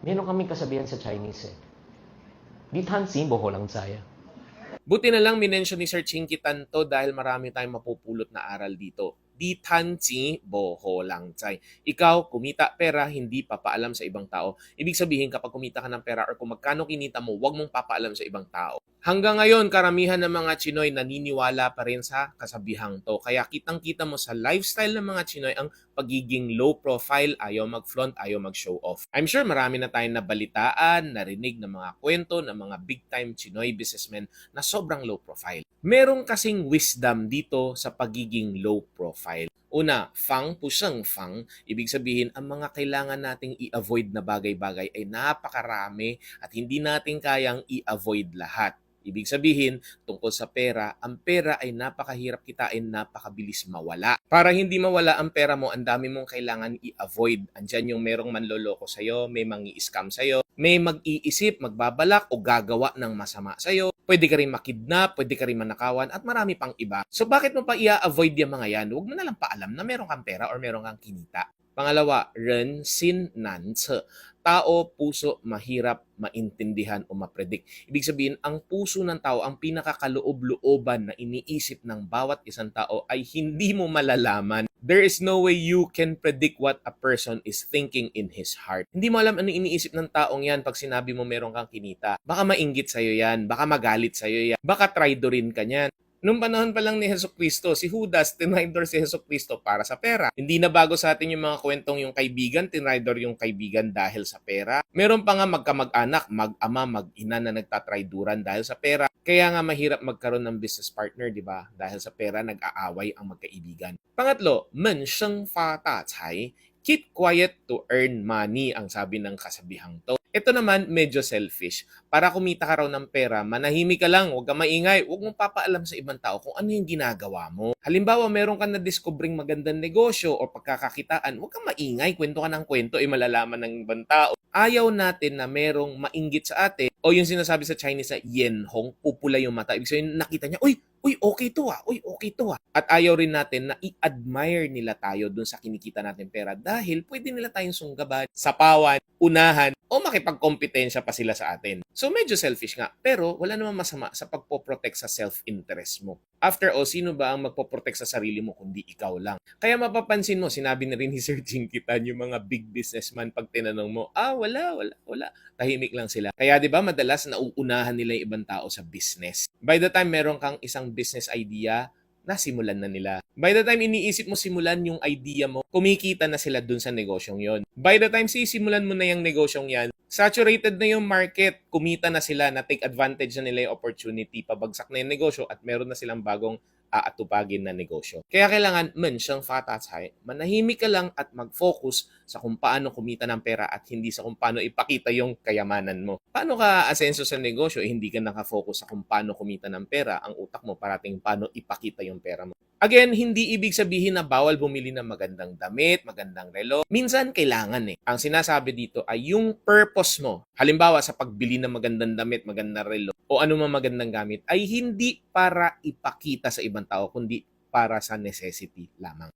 Meron kaming kasabihan sa Chinese eh. Di tansin, boho lang saya. Buti na lang minention ni Sir Chinky Tanto dahil marami tayong mapupulot na aral dito. Di tanzi, boho lang chay. Ikaw, kumita pera, hindi papaalam sa ibang tao. Ibig sabihin, kapag kumita ka ng pera or kung magkano kinita mo, huwag mong papaalam sa ibang tao. Hanggang ngayon, karamihan ng mga Chinoy naniniwala pa rin sa kasabihang to. Kaya kitang-kita mo sa lifestyle ng mga Chinoy ang pagiging low profile, ayaw mag-flaunt, ayaw mag-show off. I'm sure marami na tayong nabalitaan, narinig ng mga kwento ng mga big-time Chinoy businessmen na sobrang low profile. Merong kasing wisdom dito sa pagiging low profile. Una, fang pusang fang, ibig sabihin ang mga kailangan nating i-avoid na bagay-bagay ay napakarami at hindi natin kayang i-avoid lahat. Ibig sabihin, tungkol sa pera, ang pera ay napakahirap kitain, napakabilis mawala. Para hindi mawala ang pera mo, ang dami mong kailangan i-avoid. Andyan yung merong manloloko sa'yo, may mangi-scam sa'yo, may mag-iisip, magbabalak o gagawa ng masama sa'yo. Pwede ka rin makidnap, pwede ka rin manakawan, at marami pang iba. So bakit mo pa i-avoid yung mga yan? Huwag mo na lang paalam na meron kang pera or meron kang kinita. Pangalawa, ren sin nan ce. Tao, puso, mahirap maintindihan o mapredict. Ibig sabihin, ang puso ng tao, ang pinakakaloob-looban na iniisip ng bawat isang tao ay hindi mo malalaman. There is no way you can predict what a person is thinking in his heart. Hindi mo alam ano iniisip ng taong yan pag sinabi mo meron kang kinita. Baka mainggit sa'yo yan, baka magalit sa'yo yan, baka traidorin ka niyan. Nung panahon pa lang ni Jesucristo, si Judas, tinraidor si Jesucristo para sa pera. Hindi na bago sa atin yung mga kwentong yung kaibigan, tinraidor yung kaibigan dahil sa pera. Meron pa nga magkamag-anak, mag-ama, mag-ina na nagtatraiduran dahil sa pera. Kaya nga mahirap magkaroon ng business partner, di ba? Dahil sa pera, nag-aaway ang magkaibigan. Pangatlo, men sheng fa ta cai, keep quiet to earn money, ang sabi ng kasabihang to. Ito naman, medyo selfish. Para kumita ka raw ng pera, manahimik ka lang, huwag ka maingay, huwag mong papaalam sa ibang tao kung ano yung ginagawa mo. Halimbawa, meron ka na-discovering magandang negosyo o pagkakakitaan, huwag kang maingay, kwento ka ng kwento, malalaman ng ibang tao. Ayaw natin na merong mainggit sa atin o yung sinasabi sa Chinese na yen hong, pupula yung mata. Ibig sabihin, nakita niya, uy, okay to ah. Uy, okay to ah. At ayaw rin natin na i-admire nila tayo dun sa kinikita natin pera dahil pwede nila tayong sunggaban, sapawan, unahan, o makipagkompetensya pa sila sa atin. So medyo selfish nga, pero wala namang masama sa pagpoprotect sa self-interest mo. After all, sino ba ang magpoprotect sa sarili mo kundi ikaw lang? Kaya mapapansin mo, sinabi na rin ni Sir Jinky Tan, yung mga big businessman pag tinanong mo, wala. Tahimik lang sila. Kaya 'di ba madalas nauunahan nila yung ibang tao sa business. By the time meron kang isang business idea, nasimulan na nila. By the time iniisip mo simulan yung idea mo, kumikita na sila dun sa negosyong yon. By the time sisimulan mo na yung negosyong yan, saturated na yung market, kumita na sila, na take advantage na nila yung opportunity, pabagsak na yung negosyo at meron na silang bagong aatupagin na negosyo. Kaya kailangan mensyang fatatay, manahimik ka lang at mag-focus sa kung paano kumita ng pera at hindi sa kung paano ipakita yung kayamanan mo. Paano ka asenso sa negosyo, hindi ka nakafocus sa kung paano kumita ng pera, ang utak mo parating paano ipakita yung pera mo. Again, hindi ibig sabihin na bawal bumili ng magandang damit, magandang relo. Minsan, kailangan eh. Ang sinasabi dito ay yung purpose mo. Halimbawa, sa pagbili ng magandang damit, magandang relo, o anumang magandang gamit, ay hindi para ipakita sa ibang tao, kundi para sa necessity lamang.